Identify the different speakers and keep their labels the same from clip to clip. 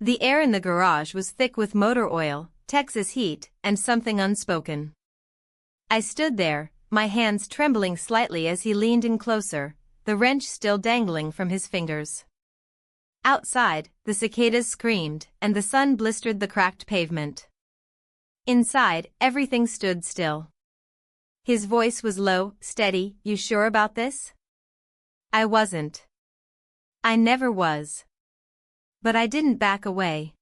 Speaker 1: The air in the garage was thick with motor oil, Texas heat, and something unspoken. I stood there, my hands trembling slightly as he leaned in closer, the wrench still dangling from his fingers. Outside, the cicadas screamed, and the sun blistered the cracked pavement. Inside, everything stood still. His voice was low, steady. "You sure about this?" I wasn't. I never was. But I didn't back away.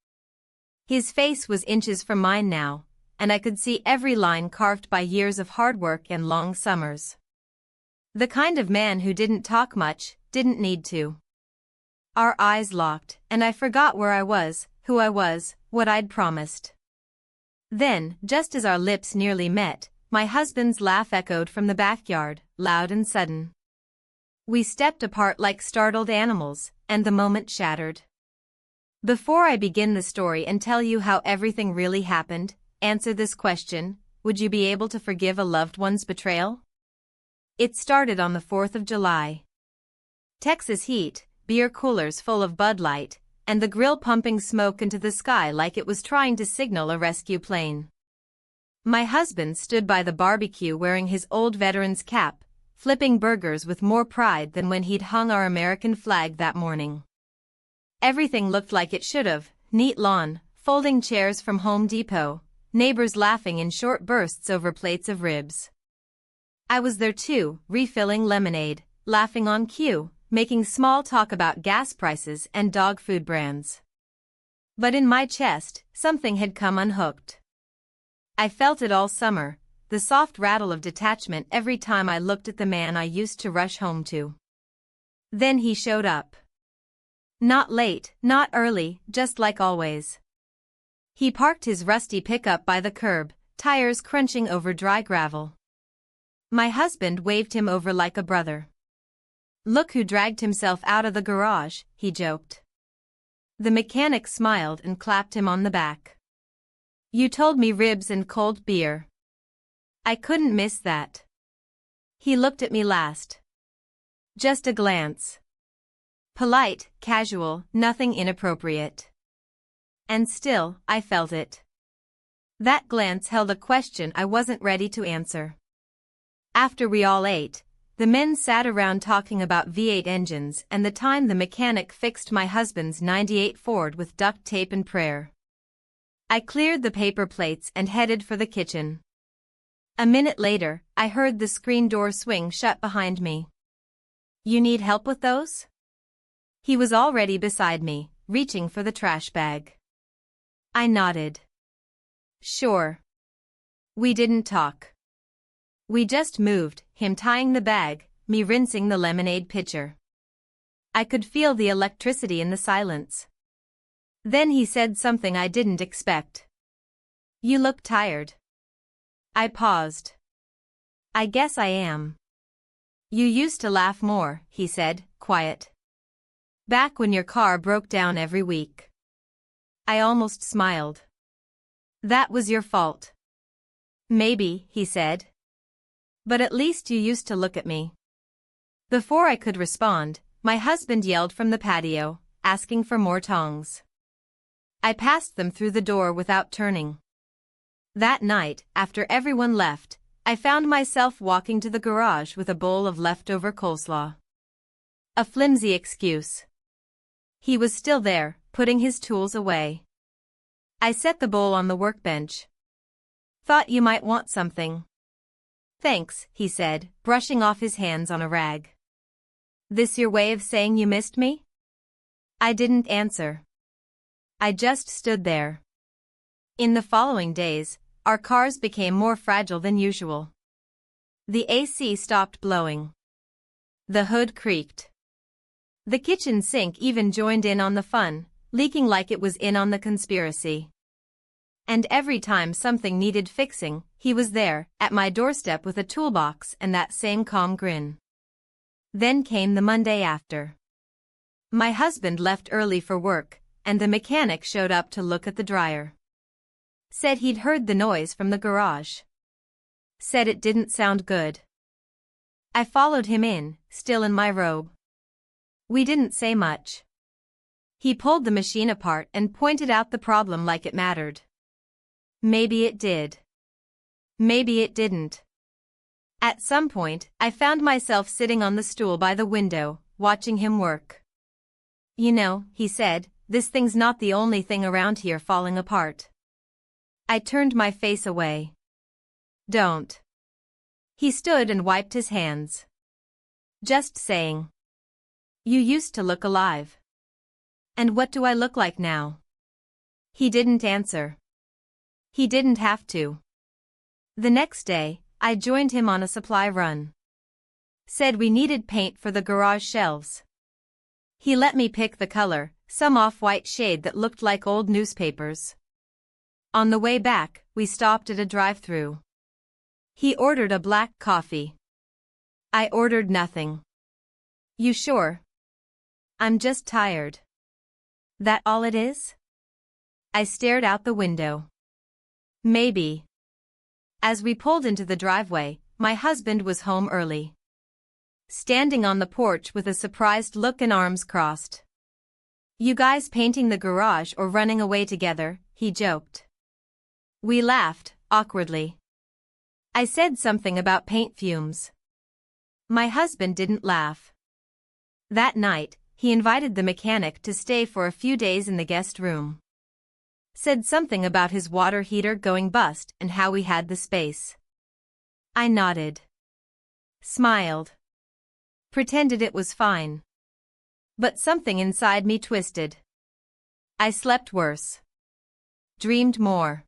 Speaker 1: His face was inches from mine now, and I could see every line carved by years of hard work and long summers. The kind of man who didn't talk much, didn't need to. Our eyes locked, and I forgot where I was, who I was, what I'd promised. Then, just as our lips nearly met, my husband's laugh echoed from the backyard, loud and sudden. We stepped apart like startled animals, and the moment shattered. Before I begin the story and tell you how everything really happened, answer this question: would you be able to forgive a loved one's betrayal? It started on the 4th of July. Texas heat, beer coolers full of Bud Light, and the grill pumping smoke into the sky like it was trying to signal a rescue plane. My husband stood by the barbecue wearing his old veteran's cap, flipping burgers with more pride than when he'd hung our American flag that morning. Everything looked like it should have: neat lawn, folding chairs from Home Depot, neighbors laughing in short bursts over plates of ribs. I was there too, refilling lemonade, laughing on cue, making small talk about gas prices and dog food brands. But in my chest, something had come unhooked. I felt it all summer, the soft rattle of detachment every time I looked at the man I used to rush home to. Then he showed up. Not late, not early, just like always. He parked his rusty pickup by the curb, tires crunching over dry gravel. My husband waved him over like a brother. "Look who dragged himself out of the garage," he joked. The mechanic smiled and clapped him on the back. "You told me ribs and cold beer. I couldn't miss that." He looked at me last. Just a glance. Polite, casual, nothing inappropriate. And still, I felt it. That glance held a question I wasn't ready to answer. After we all ate, the men sat around talking about V8 engines and the time the mechanic fixed my husband's '98 Ford with duct tape and prayer. I cleared the paper plates and headed for the kitchen. A minute later, I heard the screen door swing shut behind me. "You need help with those?" He was already beside me, reaching for the trash bag. I nodded. "Sure." We didn't talk. We just moved, him tying the bag, me rinsing the lemonade pitcher. I could feel the electricity in the silence. Then he said something I didn't expect. "You look tired." I paused. "I guess I am." "You used to laugh more," he said, quiet. "Back when your car broke down every week." I almost smiled. "That was your fault." "Maybe," he said. "But at least you used to look at me." Before I could respond, my husband yelled from the patio, asking for more tongs. I passed them through the door without turning. That night, after everyone left, I found myself walking to the garage with a bowl of leftover coleslaw. A flimsy excuse. He was still there, putting his tools away. I set the bowl on the workbench. "Thought you might want something." "Thanks," he said, brushing off his hands on a rag. "This your way of saying you missed me?" I didn't answer. I just stood there. In the following days, our cars became more fragile than usual. The AC stopped blowing. The hood creaked. The kitchen sink even joined in on the fun, leaking like it was in on the conspiracy. And every time something needed fixing, he was there, at my doorstep with a toolbox and that same calm grin. Then came the Monday after. My husband left early for work, and the mechanic showed up to look at the dryer. Said he'd heard the noise from the garage. Said it didn't sound good. I followed him in, still in my robe. We didn't say much. He pulled the machine apart and pointed out the problem like it mattered. Maybe it did. Maybe it didn't. At some point, I found myself sitting on the stool by the window, watching him work. You know, he said, this thing's not the only thing around here falling apart. I turned my face away. Don't. He stood and wiped his hands. Just saying. You used to look alive. And what do I look like now? He didn't answer. He didn't have to. The next day, I joined him on a supply run. Said we needed paint for the garage shelves. He let me pick the color, some off-white shade that looked like old newspapers. On the way back, we stopped at a drive-thru. He ordered a black coffee. I ordered nothing. You sure? I'm just tired. That all it is? I stared out the window. Maybe. As we pulled into the driveway, my husband was home early. Standing on the porch with a surprised look and arms crossed. You guys painting the garage or running away together, he joked. We laughed, awkwardly. I said something about paint fumes. My husband didn't laugh. That night, he invited the mechanic to stay for a few days in the guest room. Said something about his water heater going bust and how we had the space. I nodded. Smiled. Pretended it was fine. But something inside me twisted. I slept worse. Dreamed more.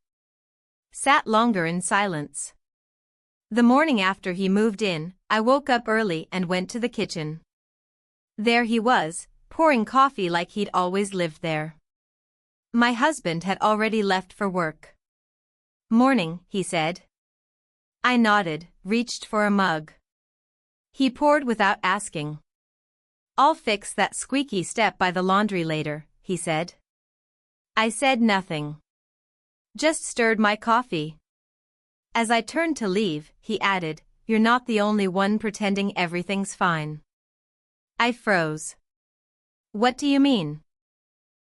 Speaker 1: Sat longer in silence. The morning after he moved in, I woke up early and went to the kitchen. There he was, pouring coffee like he'd always lived there. My husband had already left for work. Morning, he said. I nodded, reached for a mug. He poured without asking. I'll fix that squeaky step by the laundry later, he said. I said nothing. Just stirred my coffee. As I turned to leave, he added, You're not the only one pretending everything's fine. I froze. What do you mean?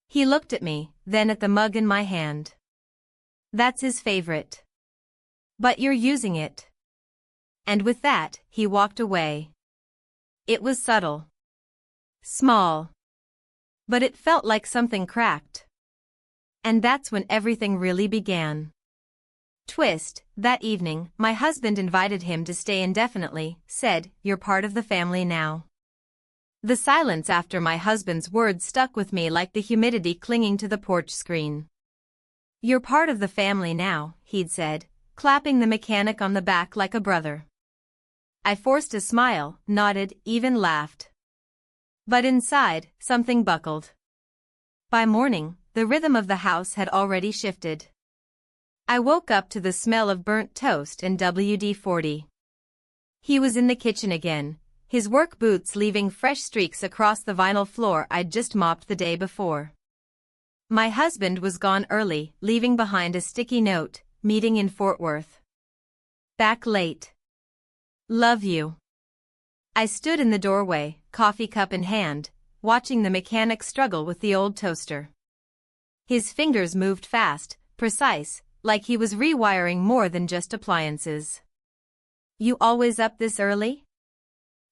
Speaker 1: He looked at me, then at the mug in my hand. That's his favorite. But you're using it. And with that, he walked away. It was subtle. Small. But it felt like something cracked. And that's when everything really began. Twist, that evening, my husband invited him to stay indefinitely, said, You're part of the family now. The silence after my husband's words stuck with me like the humidity clinging to the porch screen. You're part of the family now, he'd said, clapping the mechanic on the back like a brother. I forced a smile, nodded, even laughed. But inside, something buckled. By morning, the rhythm of the house had already shifted. I woke up to the smell of burnt toast and WD-40. He was in the kitchen again, his work boots leaving fresh streaks across the vinyl floor I'd just mopped the day before. My husband was gone early, leaving behind a sticky note, meeting in Fort Worth. Back late. Love you. I stood in the doorway, coffee cup in hand, watching the mechanic struggle with the old toaster. His fingers moved fast, precise, like he was rewiring more than just appliances. You always up this early?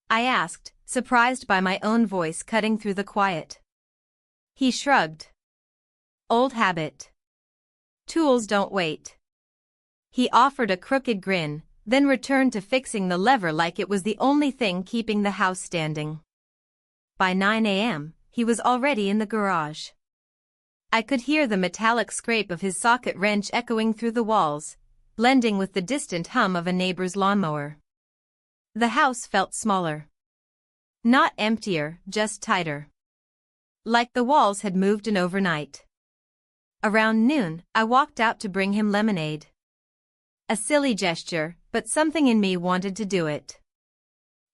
Speaker 1: I asked, surprised by my own voice cutting through the quiet. He shrugged. Old habit. Tools don't wait. He offered a crooked grin, then returned to fixing the lever like it was the only thing keeping the house standing. By 9 a.m., he was already in the garage. I could hear the metallic scrape of his socket wrench echoing through the walls, blending with the distant hum of a neighbor's lawnmower. The house felt smaller. Not emptier, just tighter. Like the walls had moved in overnight. Around noon, I walked out to bring him lemonade. A silly gesture, but something in me wanted to do it.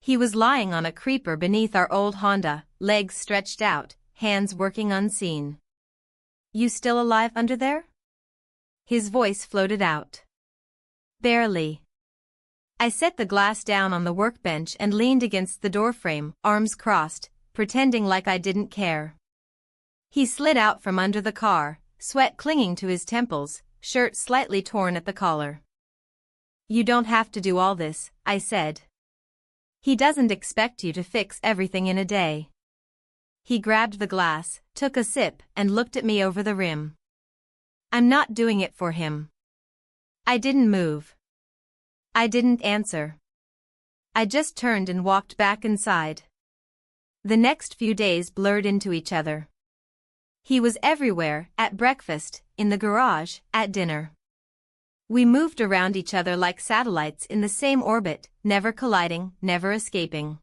Speaker 1: He was lying on a creeper beneath our old Honda, legs stretched out, hands working unseen. You still alive under there? His voice floated out. Barely. I set the glass down on the workbench and leaned against the doorframe, arms crossed, pretending like I didn't care. He slid out from under the car, sweat clinging to his temples, shirt slightly torn at the collar. "You don't have to do all this," I said. "He doesn't expect you to fix everything in a day." He grabbed the glass, took a sip, and looked at me over the rim. "I'm not doing it for him." I didn't move. I didn't answer. I just turned and walked back inside. The next few days blurred into each other. He was everywhere, at breakfast, in the garage, at dinner. We moved around each other like satellites in the same orbit, never colliding, never escaping.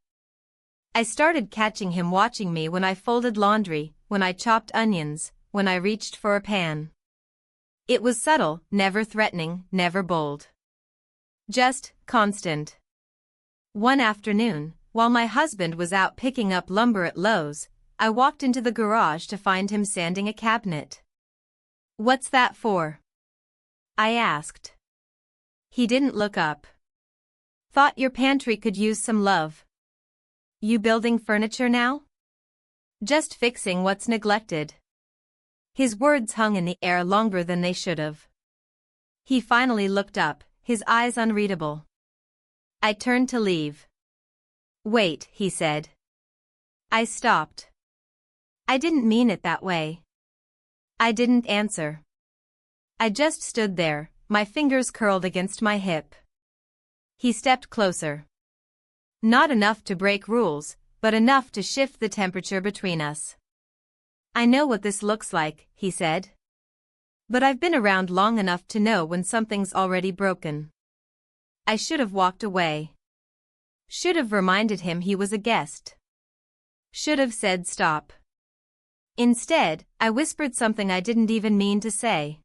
Speaker 1: I started catching him watching me when I folded laundry, when I chopped onions, when I reached for a pan. It was subtle, never threatening, never bold. Just constant. One afternoon, while my husband was out picking up lumber at Lowe's, I walked into the garage to find him sanding a cabinet. "What's that for?" I asked. He didn't look up. "Thought your pantry could use some love." "You building furniture now?" "Just fixing what's neglected." His words hung in the air longer than they should have. He finally looked up, his eyes unreadable. I turned to leave. "Wait," he said. I stopped. "I didn't mean it that way." I didn't answer. I just stood there, my fingers curled against my hip. He stepped closer. Not enough to break rules, but enough to shift the temperature between us. "I know what this looks like," he said. "But I've been around long enough to know when something's already broken." I should have walked away. Should have reminded him he was a guest. Should have said stop. Instead, I whispered something I didn't even mean to say.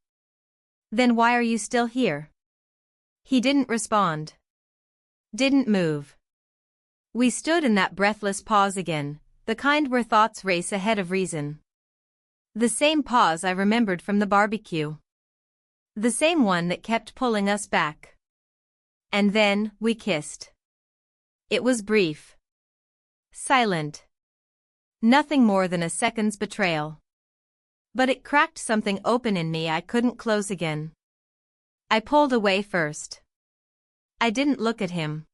Speaker 1: "Then why are you still here?" He didn't respond. Didn't move. We stood in that breathless pause again, the kind where thoughts race ahead of reason. The same pause I remembered from the barbecue. The same one that kept pulling us back. And then, we kissed. It was brief. Silent. Nothing more than a second's betrayal. But it cracked something open in me I couldn't close again. I pulled away first. I didn't look at him.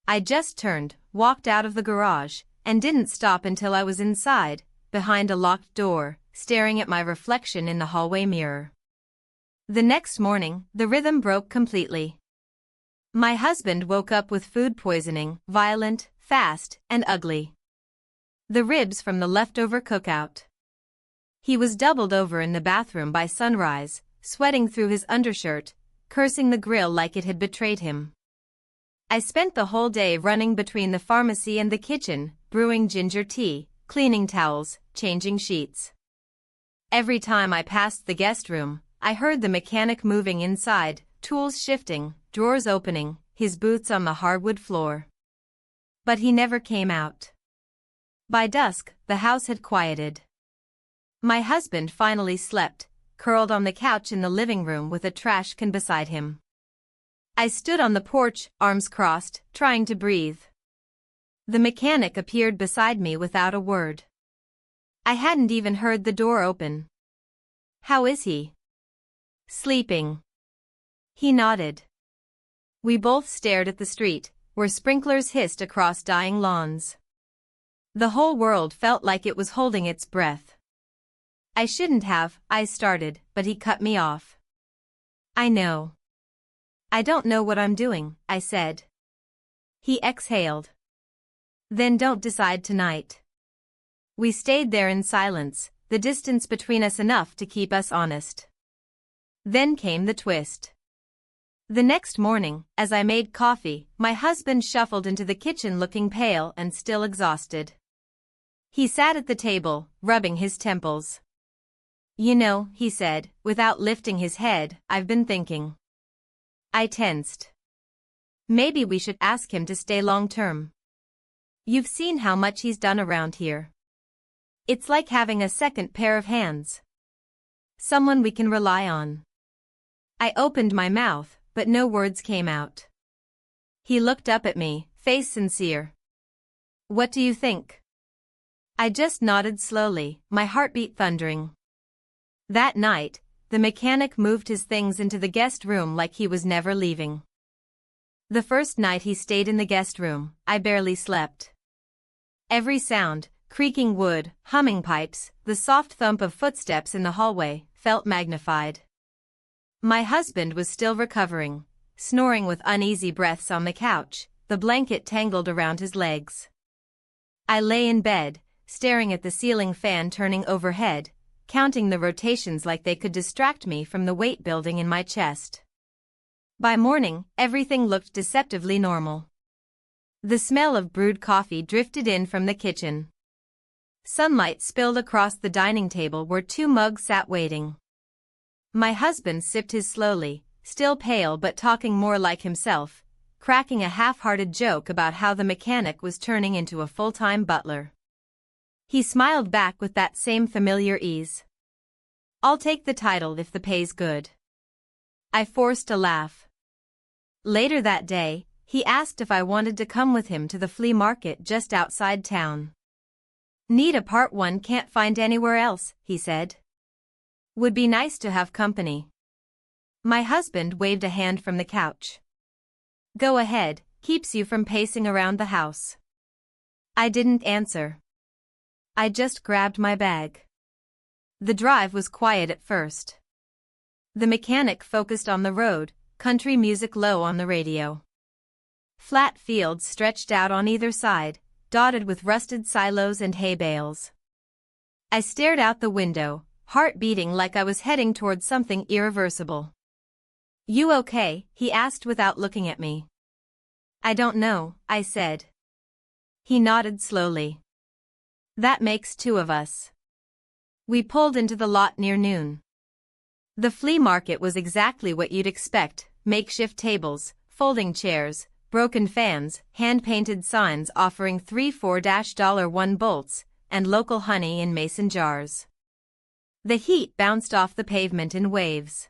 Speaker 1: I just turned, walked out of the garage, and didn't stop until I was inside, behind a locked door, staring at my reflection in the hallway mirror. The next morning, the rhythm broke completely. My husband woke up with food poisoning, violent, fast, and ugly. The ribs from the leftover cookout. He was doubled over in the bathroom by sunrise, sweating through his undershirt, cursing the grill like it had betrayed him. I spent the whole day running between the pharmacy and the kitchen, brewing ginger tea, cleaning towels, changing sheets. Every time I passed the guest room, I heard the mechanic moving inside, tools shifting, drawers opening, his boots on the hardwood floor. But he never came out. By dusk, the house had quieted. My husband finally slept, curled on the couch in the living room with a trash can beside him. I stood on the porch, arms crossed, trying to breathe. The mechanic appeared beside me without a word. I hadn't even heard the door open. "How is he?" "Sleeping." He nodded. We both stared at the street, where sprinklers hissed across dying lawns. The whole world felt like it was holding its breath. "I shouldn't have," I started, but he cut me off. "I know. I don't know what I'm doing," I said. He exhaled. "Then don't decide tonight." We stayed there in silence, the distance between us enough to keep us honest. Then came the twist. The next morning, as I made coffee, my husband shuffled into the kitchen looking pale and still exhausted. He sat at the table, rubbing his temples. "You know," he said, without lifting his head, "I've been thinking." I tensed. "Maybe we should ask him to stay long-term. You've seen how much he's done around here. It's like having a second pair of hands. Someone we can rely on." I opened my mouth, but no words came out. He looked up at me, face sincere. "What do you think?" I just nodded slowly, my heartbeat thundering. That night, the mechanic moved his things into the guest room like he was never leaving. The first night he stayed in the guest room, I barely slept. Every sound, creaking wood, humming pipes, the soft thump of footsteps in the hallway, felt magnified. My husband was still recovering, snoring with uneasy breaths on the couch, the blanket tangled around his legs. I lay in bed, staring at the ceiling fan turning overhead, counting the rotations like they could distract me from the weight building in my chest. By morning, everything looked deceptively normal. The smell of brewed coffee drifted in from the kitchen. Sunlight spilled across the dining table where 2 mugs sat waiting. My husband sipped his slowly, still pale but talking more like himself, cracking a half-hearted joke about how the mechanic was turning into a full-time butler. He smiled back with that same familiar ease. "I'll take the title if the pay's good." I forced a laugh. Later that day, he asked if I wanted to come with him to the flea market just outside town. "Need a part one can't find anywhere else," he said. "Would be nice to have company." My husband waved a hand from the couch. "Go ahead, keeps you from pacing around the house." I didn't answer. I just grabbed my bag. The drive was quiet at first. The mechanic focused on the road, country music low on the radio. Flat fields stretched out on either side, dotted with rusted silos and hay bales. I stared out the window, heart beating like I was heading toward something irreversible. "You okay?" he asked without looking at me. "I don't know," I said. He nodded slowly. "That makes 2 of us." We pulled into the lot near noon. The flea market was exactly what you'd expect: makeshift tables, folding chairs, broken fans, hand-painted signs offering 3 $4-1 bolts, and local honey in mason jars. The heat bounced off the pavement in waves.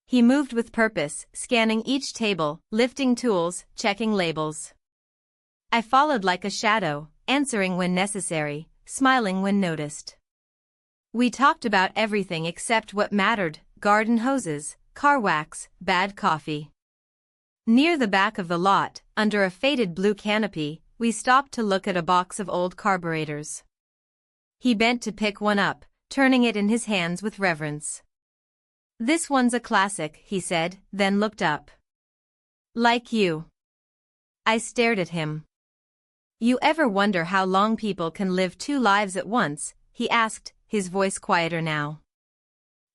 Speaker 1: He moved with purpose, scanning each table, lifting tools, checking labels. I followed like a shadow, answering when necessary, smiling when noticed. We talked about everything except what mattered: garden hoses, car wax, bad coffee. Near the back of the lot, under a faded blue canopy, we stopped to look at a box of old carburetors. He bent to pick one up, turning it in his hands with reverence. "This one's a classic," he said, then looked up. "Like you." I stared at him. "You ever wonder how long people can live 2 lives at once?" he asked, his voice quieter now.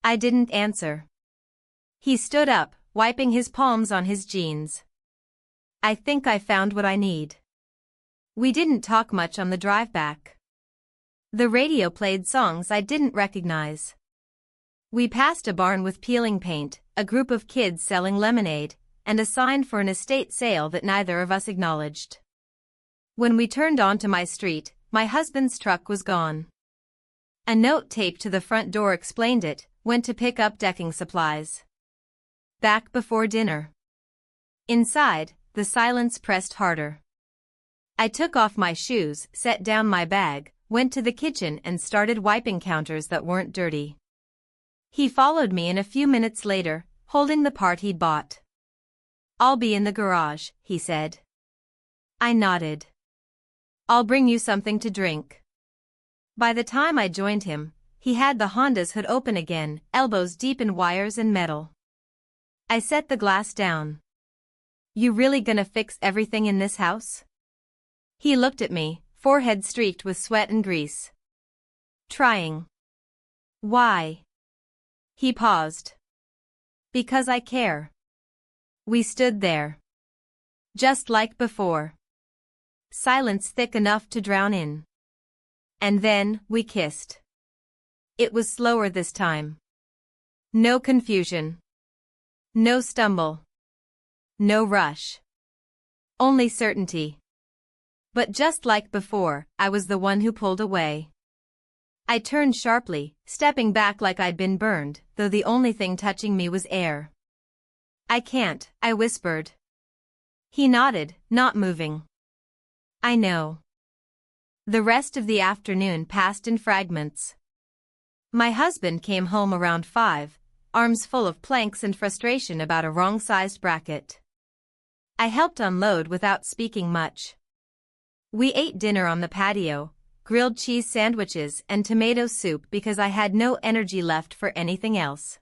Speaker 1: I didn't answer. He stood up, wiping his palms on his jeans. "I think I found what I need." We didn't talk much on the drive back. The radio played songs I didn't recognize. We passed a barn with peeling paint, a group of kids selling lemonade, and a sign for an estate sale that neither of us acknowledged. When we turned onto my street, my husband's truck was gone. A note taped to the front door explained it: "Went to pick up decking supplies. Back before dinner." Inside, the silence pressed harder. I took off my shoes, set down my bag, went to the kitchen and started wiping counters that weren't dirty. He followed me in a few minutes later, holding the part he'd bought. "I'll be in the garage," he said. I nodded. "I'll bring you something to drink." By the time I joined him, he had the Honda's hood open again, elbows deep in wires and metal. I set the glass down. "You really gonna fix everything in this house?" He looked at me, forehead streaked with sweat and grease. "Trying." "Why?" He paused. "Because I care." We stood there. Just like before. Silence thick enough to drown in. And then, we kissed. It was slower this time. No confusion. No stumble. No rush. Only certainty. But just like before, I was the one who pulled away. I turned sharply, stepping back like I'd been burned, though the only thing touching me was air. "I can't," I whispered. He nodded, not moving. "I know." The rest of the afternoon passed in fragments. My husband came home around 5, arms full of planks and frustration about a wrong-sized bracket. I helped unload without speaking much. We ate dinner on the patio, grilled cheese sandwiches and tomato soup because I had no energy left for anything else.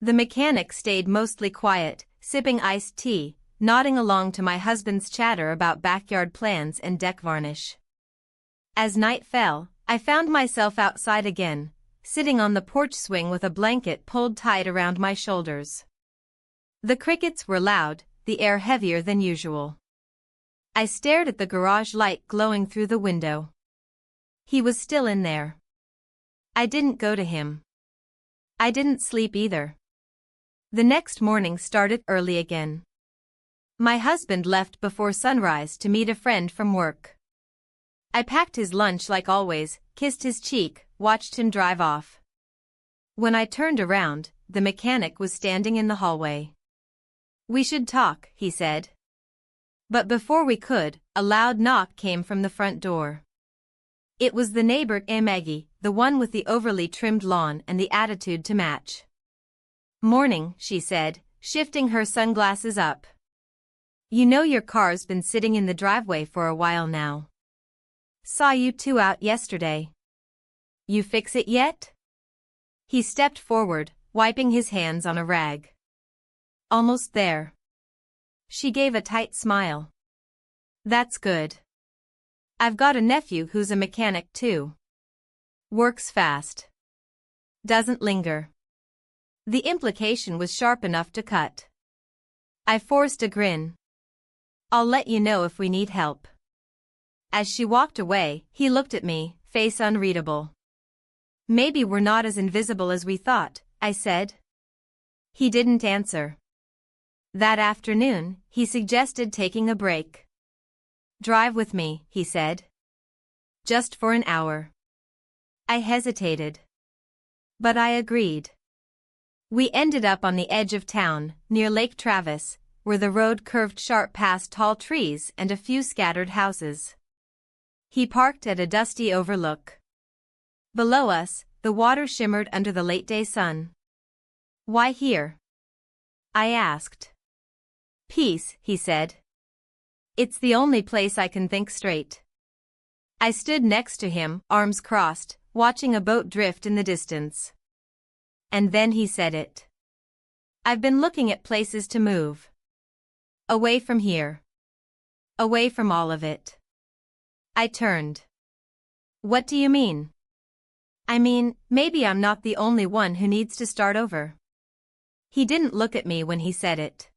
Speaker 1: The mechanic stayed mostly quiet, sipping iced tea, nodding along to my husband's chatter about backyard plans and deck varnish. As night fell, I found myself outside again, sitting on the porch swing with a blanket pulled tight around my shoulders. The crickets were loud, the air heavier than usual. I stared at the garage light glowing through the window. He was still in there. I didn't go to him. I didn't sleep either. The next morning started early again. My husband left before sunrise to meet a friend from work. I packed his lunch like always, kissed his cheek, watched him drive off. When I turned around, the mechanic was standing in the hallway. "We should talk," he said. But before we could, a loud knock came from the front door. It was the neighbor, Maggie, the one with the overly trimmed lawn and the attitude to match. "Morning," she said, shifting her sunglasses up. "You know your car's been sitting in the driveway for a while now. Saw you two out yesterday. You fix it yet?" He stepped forward, wiping his hands on a rag. "Almost there." She gave a tight smile. "That's good. I've got a nephew who's a mechanic too. Works fast. Doesn't linger." The implication was sharp enough to cut. I forced a grin. "I'll let you know if we need help." As she walked away, he looked at me, face unreadable. "Maybe we're not as invisible as we thought," I said. He didn't answer. That afternoon, he suggested taking a break. "Drive with me," he said. "Just for an hour." I hesitated. But I agreed. We ended up on the edge of town, near Lake Travis, where the road curved sharp past tall trees and a few scattered houses. He parked at a dusty overlook. Below us, the water shimmered under the late-day sun. "Why here?" I asked. "Peace," he said. "It's the only place I can think straight." I stood next to him, arms crossed, watching a boat drift in the distance. And then he said it. "I've been looking at places to move. Away from here. Away from all of it." I turned. "What do you mean?" "I mean, maybe I'm not the only one who needs to start over." He didn't look at me when he said it.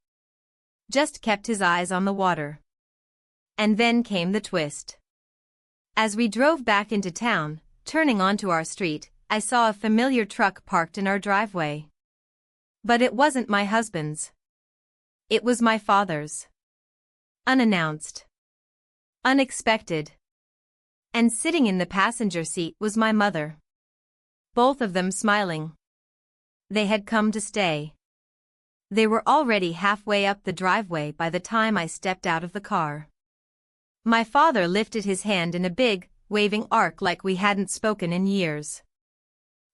Speaker 1: Just kept his eyes on the water. And then came the twist. As we drove back into town, turning onto our street, I saw a familiar truck parked in our driveway. But it wasn't my husband's. It was my father's. Unannounced. Unexpected. And sitting in the passenger seat was my mother. Both of them smiling. They had come to stay. They were already halfway up the driveway by the time I stepped out of the car. My father lifted his hand in a big, waving arc like we hadn't spoken in years.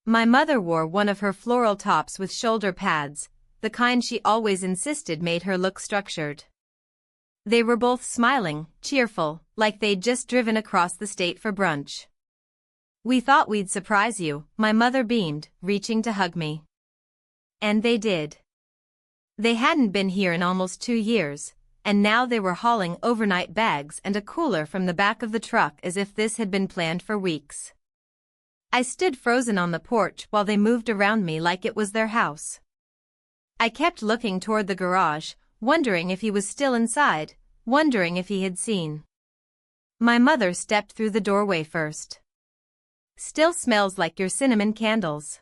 Speaker 1: My mother wore one of her floral tops with shoulder pads, the kind she always insisted made her look structured. They were both smiling, cheerful, like they'd just driven across the state for brunch. "We thought we'd surprise you," my mother beamed, reaching to hug me. And they did. They hadn't been here in almost 2 years, and now they were hauling overnight bags and a cooler from the back of the truck as if this had been planned for weeks. I stood frozen on the porch while they moved around me like it was their house. I kept looking toward the garage, wondering if he was still inside, wondering if he had seen. My mother stepped through the doorway first. "Still smells like your cinnamon candles."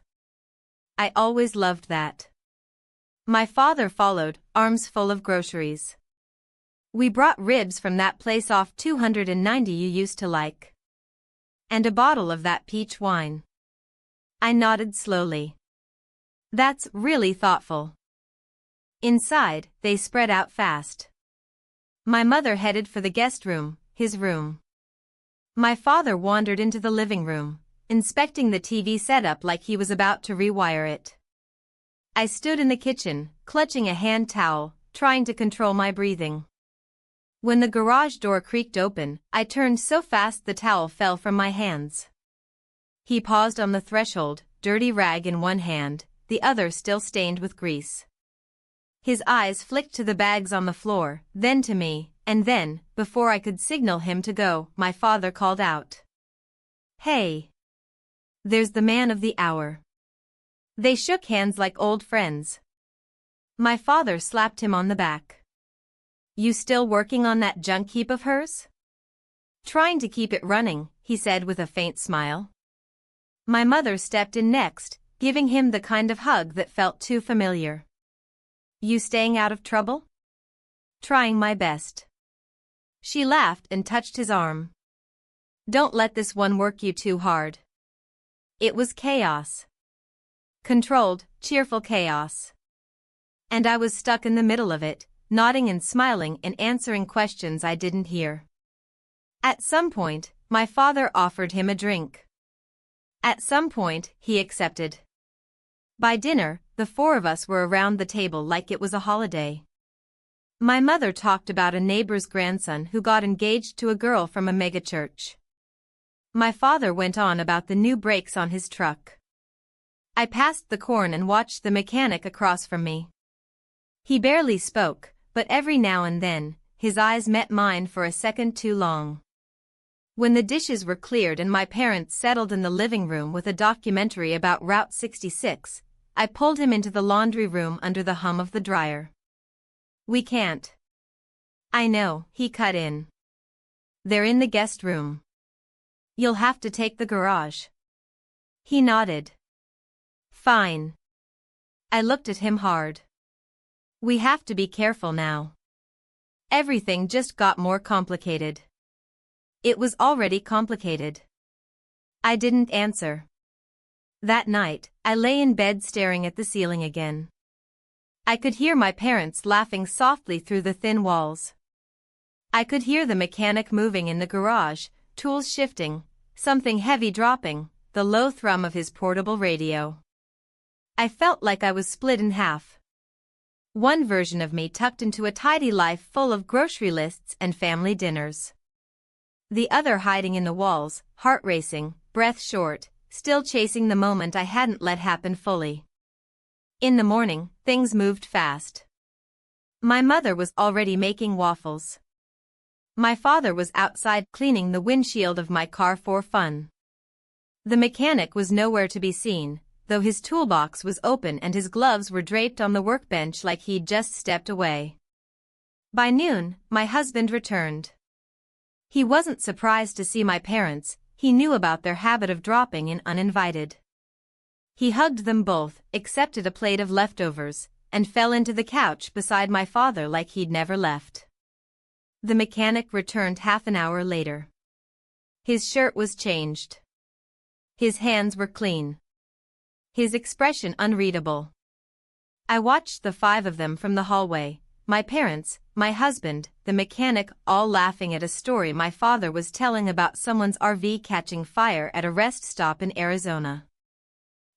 Speaker 1: I always loved that. My father followed, arms full of groceries. "We brought ribs from that place off 290 you used to like. And a bottle of that peach wine." I nodded slowly. "That's really thoughtful." Inside, they spread out fast. My mother headed for the guest room, his room. My father wandered into the living room, inspecting the TV setup like he was about to rewire it. I stood in the kitchen, clutching a hand towel, trying to control my breathing. When the garage door creaked open, I turned so fast the towel fell from my hands. He paused on the threshold, dirty rag in one hand, the other still stained with grease. His eyes flicked to the bags on the floor, then to me, and then, before I could signal him to go, my father called out. "Hey! There's the man of the hour." They shook hands like old friends. My father slapped him on the back. "You still working on that junk heap of hers?" "Trying to keep it running," he said with a faint smile. My mother stepped in next, giving him the kind of hug that felt too familiar. "You staying out of trouble?" "Trying my best." She laughed and touched his arm. "Don't let this one work you too hard." It was chaos. Controlled, cheerful chaos. And I was stuck in the middle of it, nodding and smiling and answering questions I didn't hear. At some point, my father offered him a drink. At some point, he accepted. By dinner, the four of us were around the table like it was a holiday. My mother talked about a neighbor's grandson who got engaged to a girl from a megachurch. My father went on about the new brakes on his truck. I passed the corn and watched the mechanic across from me. He barely spoke, but every now and then, his eyes met mine for a second too long. When the dishes were cleared and my parents settled in the living room with a documentary about Route 66, I pulled him into the laundry room under the hum of the dryer. "We can't." "I know," he cut in. "They're in the guest room. You'll have to take the garage." He nodded. "Fine." I looked at him hard. "We have to be careful now." Everything just got more complicated. It was already complicated. I didn't answer. That night, I lay in bed staring at the ceiling again. I could hear my parents laughing softly through the thin walls. I could hear the mechanic moving in the garage, tools shifting, something heavy dropping, the low thrum of his portable radio. I felt like I was split in half. One version of me tucked into a tidy life full of grocery lists and family dinners. The other hiding in the walls, heart racing, breath short, still chasing the moment I hadn't let happen fully. In the morning, things moved fast. My mother was already making waffles. My father was outside cleaning the windshield of my car for fun. The mechanic was nowhere to be seen, though his toolbox was open and his gloves were draped on the workbench like he'd just stepped away. By noon, my husband returned. He wasn't surprised to see my parents, he knew about their habit of dropping in uninvited. He hugged them both, accepted a plate of leftovers, and fell into the couch beside my father like he'd never left. The mechanic returned half an hour later. His shirt was changed. His hands were clean. His expression unreadable. I watched the five of them from the hallway, my parents, my husband, the mechanic, all laughing at a story my father was telling about someone's RV catching fire at a rest stop in Arizona.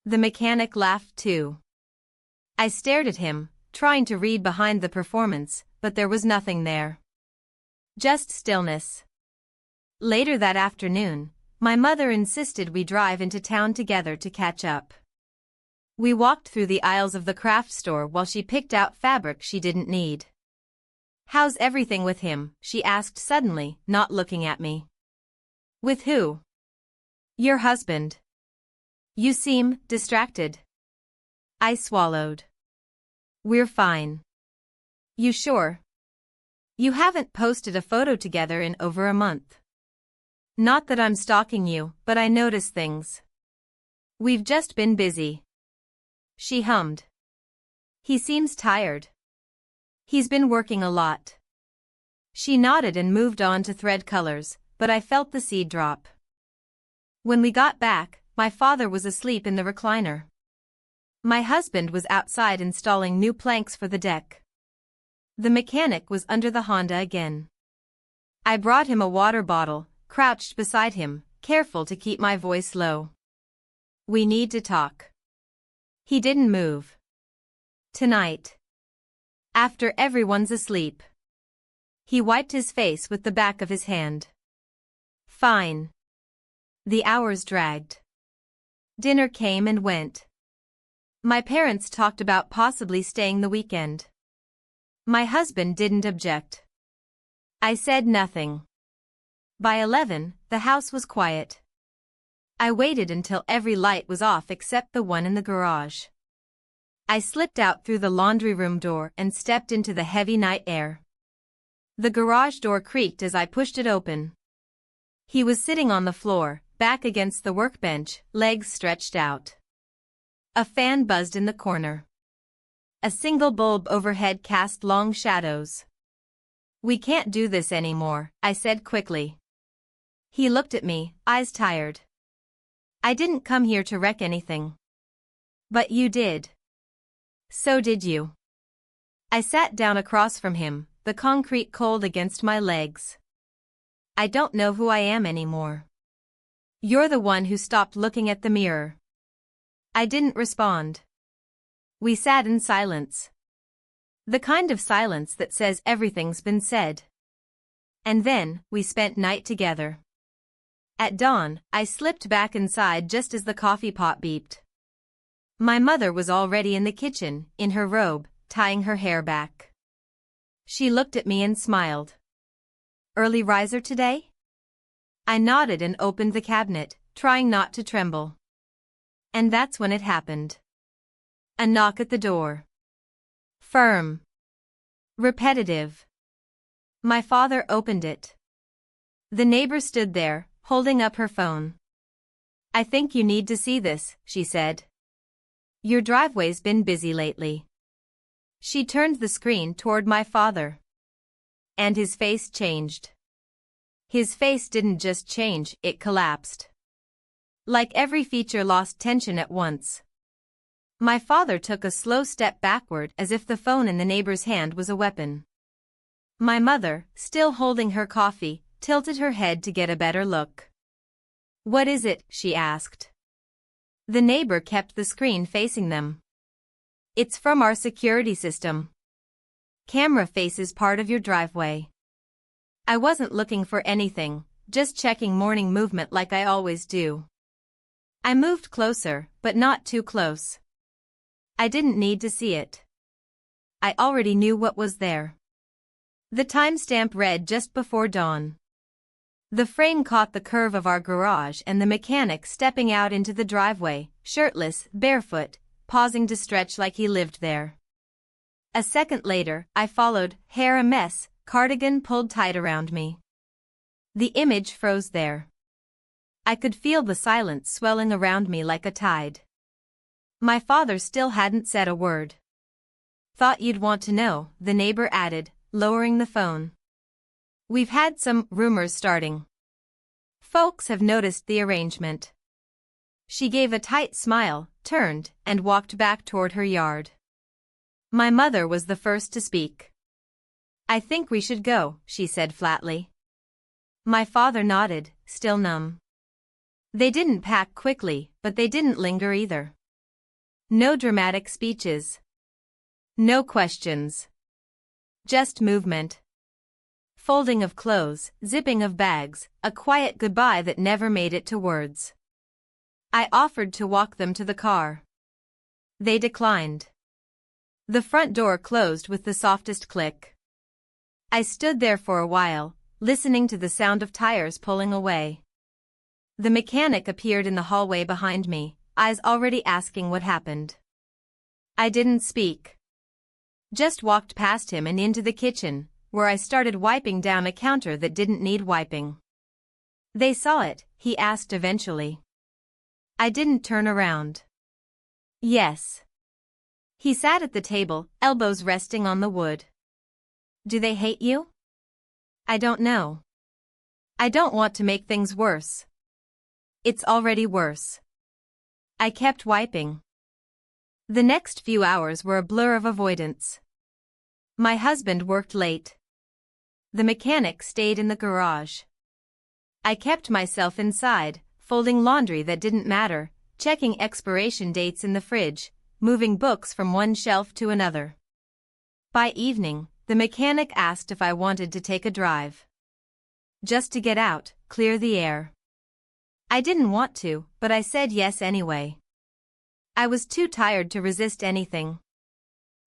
Speaker 1: The mechanic laughed too. I stared at him, trying to read behind the performance, but there was nothing there. Just stillness. Later that afternoon, my mother insisted we drive into town together to catch up. We walked through the aisles of the craft store while she picked out fabric she didn't need. "How's everything with him?" she asked suddenly, not looking at me. "With who?" "Your husband. You seem distracted." I swallowed. "We're fine." "You sure? You haven't posted a photo together in over a month." "Not that I'm stalking you, but I notice things. We've just been busy." She hummed. "He seems tired." "He's been working a lot." She nodded and moved on to thread colors, but I felt the seed drop. When we got back, my father was asleep in the recliner. My husband was outside installing new planks for the deck. The mechanic was under the Honda again. I brought him a water bottle, crouched beside him, careful to keep my voice low. We need to talk. He didn't move. Tonight. After everyone's asleep. He wiped his face with the back of his hand. Fine. The hours dragged. Dinner came and went. My parents talked about possibly staying the weekend. My husband didn't object. I said nothing. By 11, the house was quiet. I waited until every light was off except the one in the garage. I slipped out through the laundry room door and stepped into the heavy night air. The garage door creaked as I pushed it open. He was sitting on the floor, back against the workbench, legs stretched out. A fan buzzed in the corner. A single bulb overhead cast long shadows. We can't do this anymore, I said quickly. He looked at me, eyes tired. I didn't come here to wreck anything. But you did. So did you. I sat down across from him, the concrete cold against my legs. I don't know who I am anymore. You're the one who stopped looking at the mirror. I didn't respond. We sat in silence. The kind of silence that says everything's been said. And then, we spent night together. At dawn, I slipped back inside just as the coffee pot beeped. My mother was already in the kitchen, in her robe, tying her hair back. She looked at me and smiled. Early riser today? I nodded and opened the cabinet, trying not to tremble. And that's when it happened. A knock at the door. Firm. Repetitive. My father opened it. The neighbor stood there, holding up her phone. I think you need to see this, she said. Your driveway's been busy lately. She turned the screen toward my father. And his face changed. His face didn't just change, it collapsed. Like every feature lost tension at once. My father took a slow step backward as if the phone in the neighbor's hand was a weapon. My mother, still holding her coffee, tilted her head to get a better look. What is it? She asked. The neighbor kept the screen facing them. It's from our security system. Camera faces part of your driveway. I wasn't looking for anything, just checking morning movement like I always do. I moved closer, but not too close. I didn't need to see it. I already knew what was there. The timestamp read just before dawn. The frame caught the curve of our garage and the mechanic stepping out into the driveway, shirtless, barefoot, pausing to stretch like he lived there. A second later, I followed, hair a mess, cardigan pulled tight around me. The image froze there. I could feel the silence swelling around me like a tide. My father still hadn't said a word. Thought you'd want to know, the neighbor added, lowering the phone. We've had some rumors starting. Folks have noticed the arrangement. She gave a tight smile, turned, and walked back toward her yard. My mother was the first to speak. I think we should go, she said flatly. My father nodded, still numb. They didn't pack quickly, but they didn't linger either. No dramatic speeches. No questions. Just movement. Folding of clothes, zipping of bags, a quiet goodbye that never made it to words. I offered to walk them to the car. They declined. The front door closed with the softest click. I stood there for a while, listening to the sound of tires pulling away. The mechanic appeared in the hallway behind me, eyes already asking what happened. I didn't speak. Just walked past him and into the kitchen, where I started wiping down a counter that didn't need wiping. They saw it, he asked eventually. I didn't turn around. Yes. He sat at the table, elbows resting on the wood. Do they hate you? I don't know. I don't want to make things worse. It's already worse. I kept wiping. The next few hours were a blur of avoidance. My husband worked late. The mechanic stayed in the garage. I kept myself inside, folding laundry that didn't matter, checking expiration dates in the fridge, moving books from one shelf to another. By evening, the mechanic asked if I wanted to take a drive. Just to get out, clear the air. I didn't want to, but I said yes anyway. I was too tired to resist anything.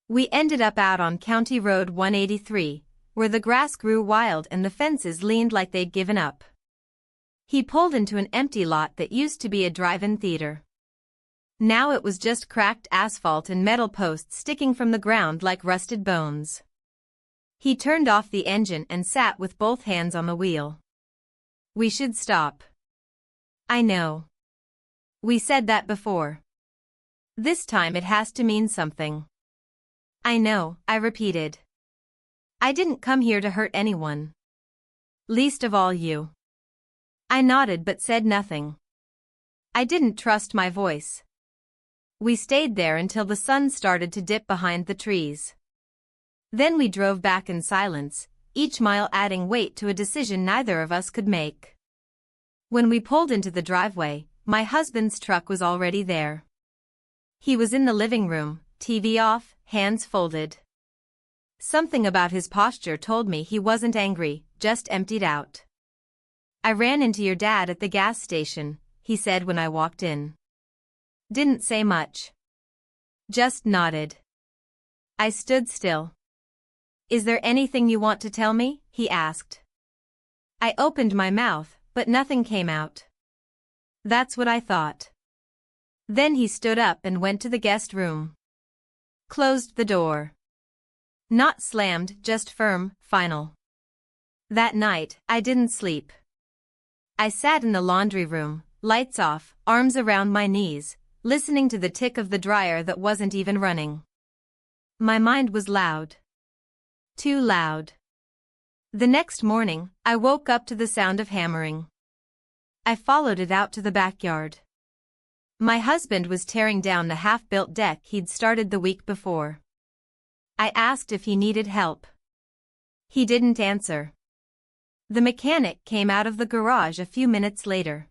Speaker 1: We ended up out on County Road 183, where the grass grew wild and the fences leaned like they'd given up. He pulled into an empty lot that used to be a drive-in theater. Now it was just cracked asphalt and metal posts sticking from the ground like rusted bones. He turned off the engine and sat with both hands on the wheel. We should stop. I know. We said that before. This time it has to mean something. I know, I repeated. I didn't come here to hurt anyone. Least of all you. I nodded but said nothing. I didn't trust my voice. We stayed there until the sun started to dip behind the trees. Then we drove back in silence, each mile adding weight to a decision neither of us could make. When we pulled into the driveway, my husband's truck was already there. He was in the living room, TV off, hands folded. Something about his posture told me he wasn't angry, just emptied out. I ran into your dad at the gas station, he said when I walked in. Didn't say much. Just nodded. I stood still. Is there anything you want to tell me? He asked. I opened my mouth, but nothing came out. That's what I thought. Then he stood up and went to the guest room. Closed the door. Not slammed, just firm, final. That night, I didn't sleep. I sat in the laundry room, lights off, arms around my knees, listening to the tick of the dryer that wasn't even running. My mind was loud. Too loud. The next morning, I woke up to the sound of hammering. I followed it out to the backyard. My husband was tearing down the half-built deck he'd started the week before. I asked if he needed help. He didn't answer. The mechanic came out of the garage a few minutes later.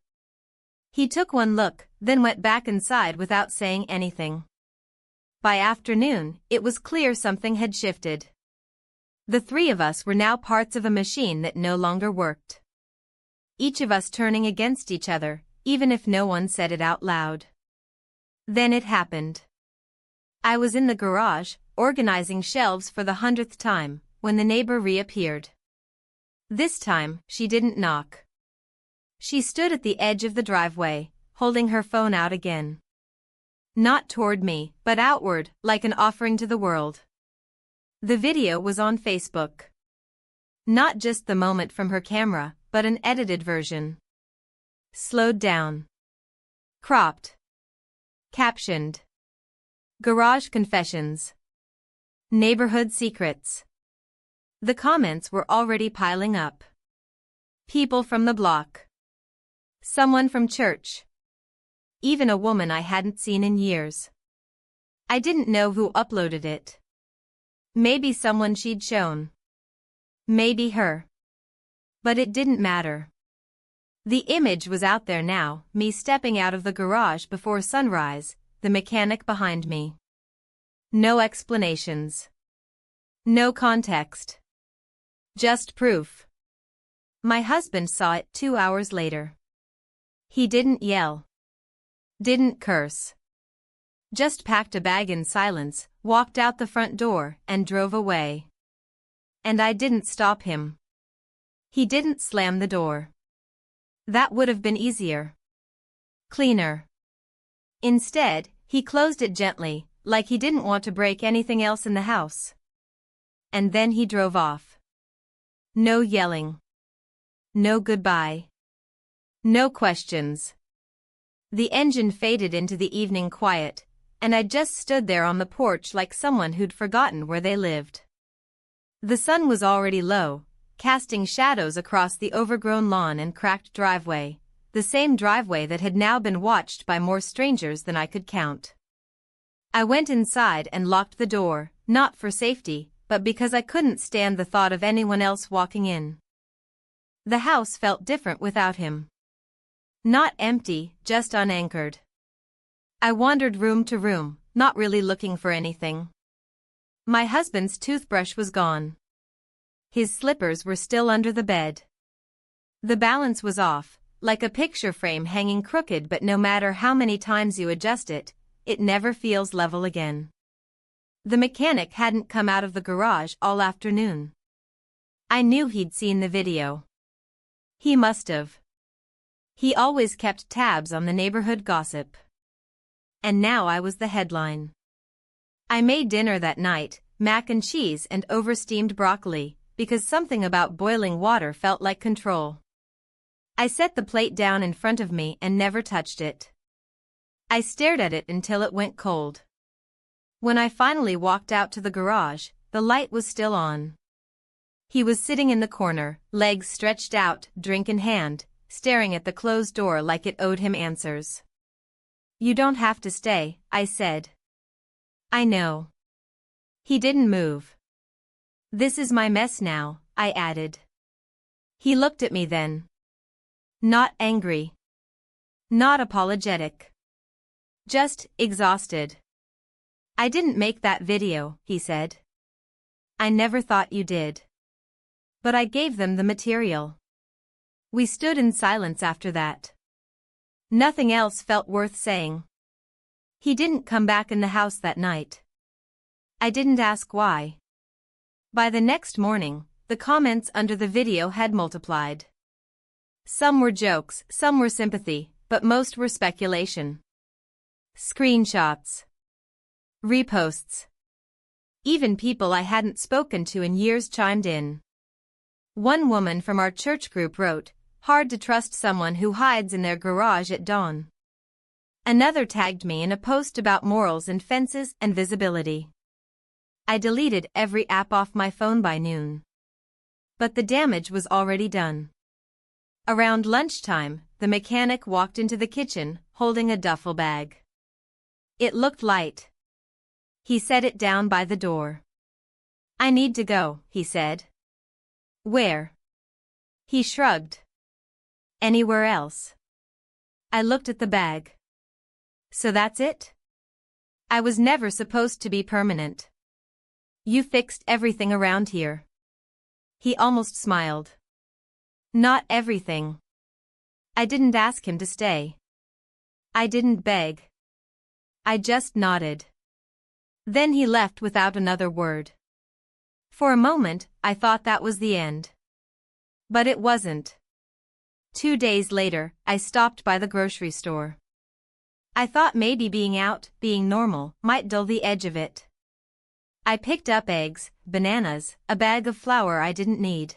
Speaker 1: He took one look, then went back inside without saying anything. By afternoon, it was clear something had shifted. The three of us were now parts of a machine that no longer worked. Each of us turning against each other, even if no one said it out loud. Then it happened. I was in the garage, organizing shelves for the 100th time, when the neighbor reappeared. This time, she didn't knock. She stood at the edge of the driveway, holding her phone out again. Not toward me, but outward, like an offering to the world. The video was on Facebook. Not just the moment from her camera, but an edited version. Slowed down. Cropped. Captioned. Garage confessions. Neighborhood secrets. The comments were already piling up. People from the block. Someone from church. Even a woman I hadn't seen in years. I didn't know who uploaded it. Maybe someone she'd shown. Maybe her. But it didn't matter. The image was out there now, me stepping out of the garage before sunrise, the mechanic behind me. No explanations. No context. Just proof. My husband saw it 2 hours later. He didn't yell. Didn't curse. Just packed a bag in silence, walked out the front door, and drove away. And I didn't stop him. He didn't slam the door. That would have been easier. Cleaner. Instead, he closed it gently, like he didn't want to break anything else in the house. And then he drove off. No yelling. No goodbye. No questions. The engine faded into the evening quiet, and I just stood there on the porch like someone who'd forgotten where they lived. The sun was already low, casting shadows across the overgrown lawn and cracked driveway, the same driveway that had now been watched by more strangers than I could count. I went inside and locked the door, not for safety, but because I couldn't stand the thought of anyone else walking in. The house felt different without him. Not empty, just unanchored. I wandered room to room, not really looking for anything. My husband's toothbrush was gone. His slippers were still under the bed. The balance was off, like a picture frame hanging crooked, but no matter how many times you adjust it, it never feels level again. The mechanic hadn't come out of the garage all afternoon. I knew he'd seen the video. He must have. He always kept tabs on the neighborhood gossip. And now I was the headline. I made dinner that night, mac and cheese and oversteamed broccoli, because something about boiling water felt like control. I set the plate down in front of me and never touched it. I stared at it until it went cold. When I finally walked out to the garage, the light was still on. He was sitting in the corner, legs stretched out, drink in hand, staring at the closed door like it owed him answers. "You don't have to stay," I said. "I know." He didn't move. "This is my mess now," I added. He looked at me then. Not angry. Not apologetic. Just exhausted. "I didn't make that video," he said. "I never thought you did. But I gave them the material." We stood in silence after that. Nothing else felt worth saying. He didn't come back in the house that night. I didn't ask why. By the next morning, the comments under the video had multiplied. Some were jokes, some were sympathy, but most were speculation. Screenshots. Reposts. Even people I hadn't spoken to in years chimed in. One woman from our church group wrote, "Hard to trust someone who hides in their garage at dawn." Another tagged me in a post about morals and fences and visibility. I deleted every app off my phone by noon. But the damage was already done. Around lunchtime, the mechanic walked into the kitchen, holding a duffel bag. It looked light. He set it down by the door. "I need to go," he said. "Where?" He shrugged. "Anywhere else." I looked at the bag. "So that's it?" "I was never supposed to be permanent." "You fixed everything around here." He almost smiled. "Not everything. I didn't ask him to stay. I didn't beg. I just nodded." Then he left without another word. For a moment, I thought that was the end. But it wasn't. 2 days later, I stopped by the grocery store. I thought maybe being out, being normal, might dull the edge of it. I picked up eggs, bananas, a bag of flour I didn't need.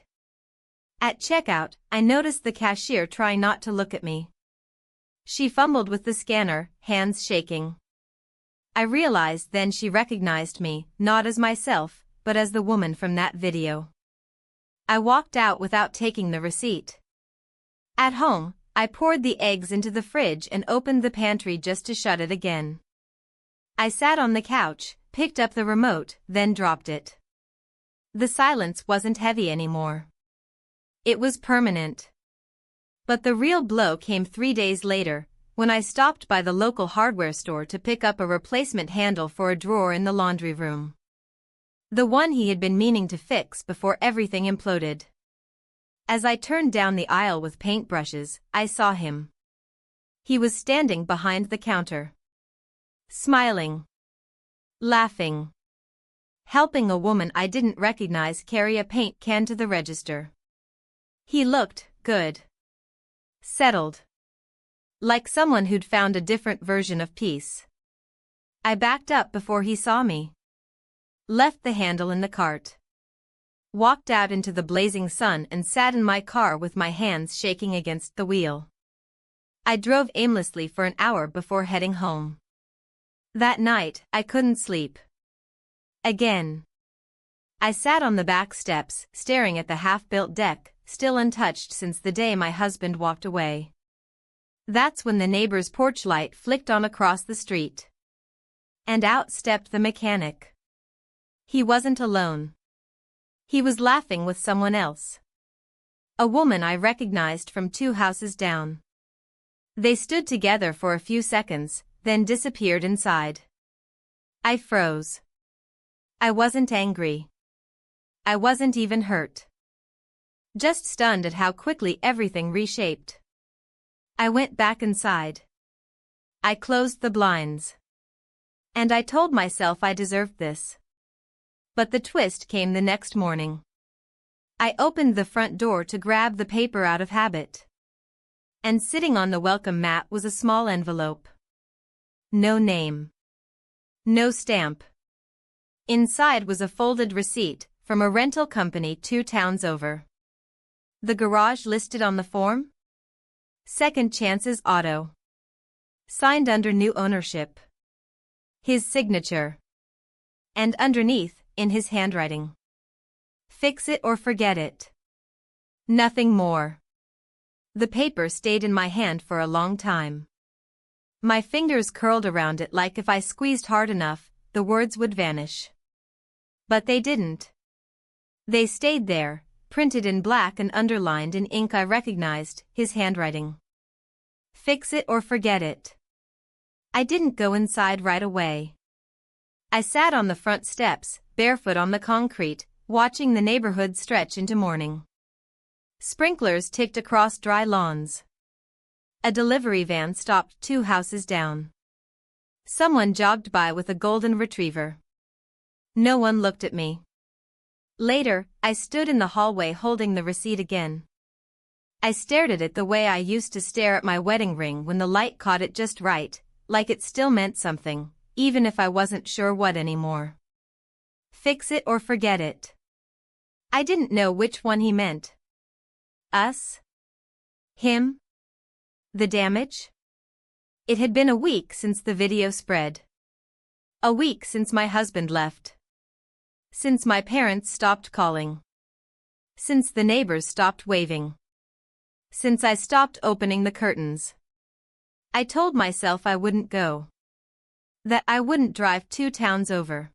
Speaker 1: At checkout, I noticed the cashier trying not to look at me. She fumbled with the scanner, hands shaking. I realized then she recognized me, not as myself, but as the woman from that video. I walked out without taking the receipt. At home, I poured the eggs into the fridge and opened the pantry just to shut it again. I sat on the couch, picked up the remote, then dropped it. The silence wasn't heavy anymore. It was permanent. But the real blow came 3 days later, when I stopped by the local hardware store to pick up a replacement handle for a drawer in the laundry room. The one he had been meaning to fix before everything imploded. As I turned down the aisle with paintbrushes, I saw him. He was standing behind the counter. Smiling. Laughing. Helping a woman I didn't recognize carry a paint can to the register. He looked good. Settled. Like someone who'd found a different version of peace. I backed up before he saw me. Left the handle in the cart. Walked out into the blazing sun and sat in my car with my hands shaking against the wheel. I drove aimlessly for an hour before heading home. That night, I couldn't sleep. Again. I sat on the back steps, staring at the half-built deck, still untouched since the day my husband walked away. That's when the neighbor's porch light flicked on across the street. And out stepped the mechanic. He wasn't alone. He was laughing with someone else. A woman I recognized from 2 houses down. They stood together for a few seconds, then disappeared inside. I froze. I wasn't angry. I wasn't even hurt. Just stunned at how quickly everything reshaped. I went back inside. I closed the blinds. And I told myself I deserved this. But the twist came the next morning. I opened the front door to grab the paper out of habit. And sitting on the welcome mat was a small envelope. No name. No stamp. Inside was a folded receipt from a rental company 2 towns over. The garage listed on the form? Second Chances Auto. Signed under new ownership. His signature. And underneath, in his handwriting. Fix it or forget it. Nothing more. The paper stayed in my hand for a long time. My fingers curled around it like if I squeezed hard enough, the words would vanish. But they didn't. They stayed there, printed in black and underlined in ink I recognized, his handwriting. Fix it or forget it. I didn't go inside right away. I sat on the front steps, barefoot on the concrete, watching the neighborhood stretch into morning. Sprinklers ticked across dry lawns. A delivery van stopped 2 houses down. Someone jogged by with a golden retriever. No one looked at me. Later, I stood in the hallway holding the receipt again. I stared at it the way I used to stare at my wedding ring when the light caught it just right, like it still meant something, even if I wasn't sure what anymore. Fix it or forget it. I didn't know which one he meant. Us? Him? The damage? It had been a week since the video spread. A week since my husband left. Since my parents stopped calling. Since the neighbors stopped waving. Since I stopped opening the curtains. I told myself I wouldn't go. That I wouldn't drive 2 towns over.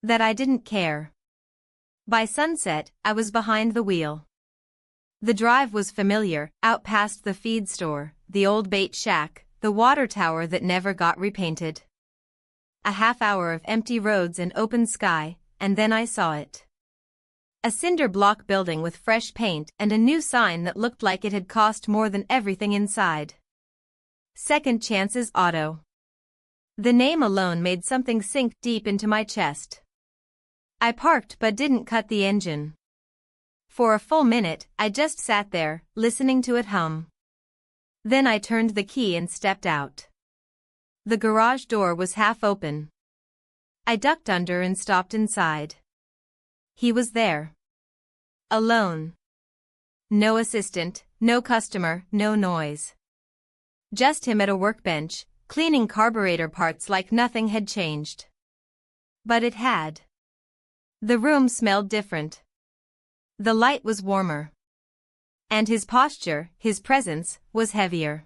Speaker 1: That I didn't care. By sunset, I was behind the wheel. The drive was familiar, out past the feed store, the old bait shack, the water tower that never got repainted. A half hour of empty roads and open sky, and then I saw it. A cinder block building with fresh paint and a new sign that looked like it had cost more than everything inside. Second Chances Auto. The name alone made something sink deep into my chest. I parked but didn't cut the engine. For a full minute, I just sat there, listening to it hum. Then I turned the key and stepped out. The garage door was half open. I ducked under and stopped inside. He was there. Alone. No assistant, no customer, no noise. Just him at a workbench, cleaning carburetor parts like nothing had changed. But it had. The room smelled different. The light was warmer. And his posture, his presence, was heavier.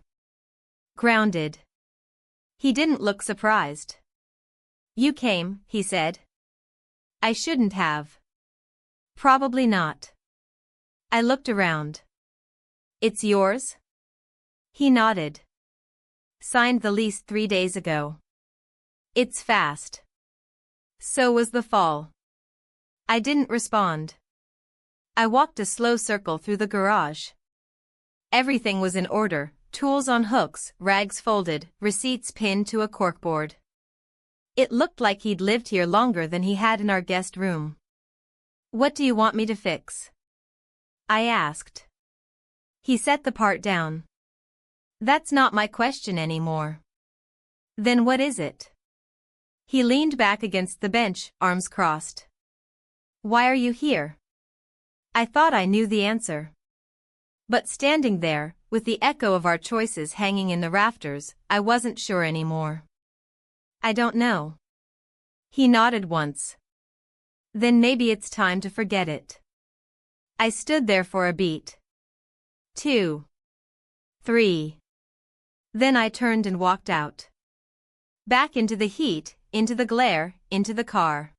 Speaker 1: Grounded. He didn't look surprised. You came, he said. I shouldn't have. Probably not. I looked around. It's yours? He nodded. Signed the lease 3 days ago. It's fast. So was the fall. I didn't respond. I walked a slow circle through the garage. Everything was in order, tools on hooks, rags folded, receipts pinned to a corkboard. It looked like he'd lived here longer than he had in our guest room. What do you want me to fix? I asked. He set the part down. That's not my question anymore. Then what is it? He leaned back against the bench, arms crossed. Why are you here? I thought I knew the answer. But standing there, with the echo of our choices hanging in the rafters, I wasn't sure anymore. I don't know. He nodded once. Then maybe it's time to forget it. I stood there for a beat. 2. 3. Then I turned and walked out. Back into the heat, into the glare, into the car.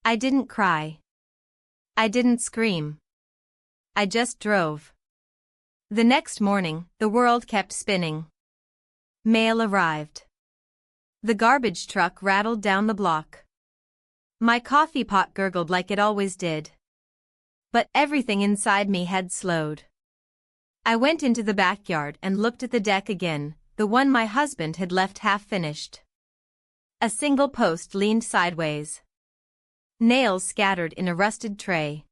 Speaker 1: I didn't cry. I didn't scream. I just drove. The next morning, the world kept spinning. Mail arrived. The garbage truck rattled down the block. My coffee pot gurgled like it always did. But everything inside me had slowed. I went into the backyard and looked at the deck again, the one my husband had left half-finished. A single post leaned sideways. Nails scattered in a rusted tray.